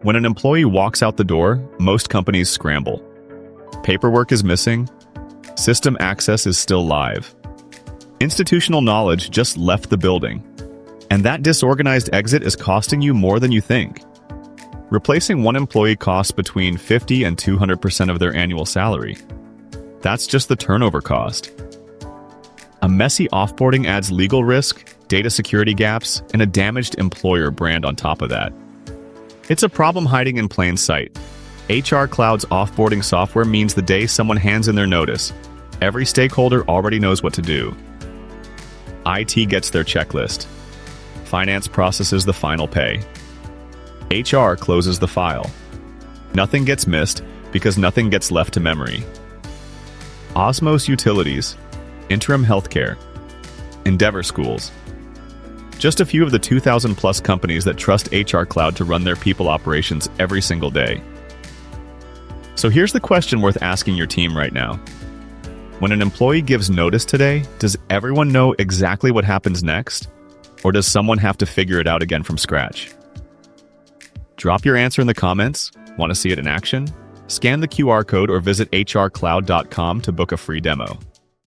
When an employee walks out the door, most companies scramble. Paperwork is missing. System access is still live. Institutional knowledge just left the building. And that disorganized exit is costing you more than you think. Replacing one employee costs between 50 and 200% of their annual salary. That's just the turnover cost. A messy offboarding adds legal risk, data security gaps, and a damaged employer brand on top of that. It's a problem hiding in plain sight. HR Cloud's offboarding software means the day someone hands in their notice, every stakeholder already knows what to do. IT gets their checklist. Finance processes the final pay. HR closes the file. Nothing gets missed because nothing gets left to memory. Osmos Utilities, Interim Healthcare, Endeavor Schools. Just a few of the 2,000 plus companies that trust HR Cloud to run their people operations every single day. So here's the question worth asking your team right now. When an employee gives notice today, does everyone know exactly what happens next? Or does someone have to figure it out again from scratch? Drop your answer in the comments. Want to see it in action? Scan the QR code or visit hrcloud.com to book a free demo.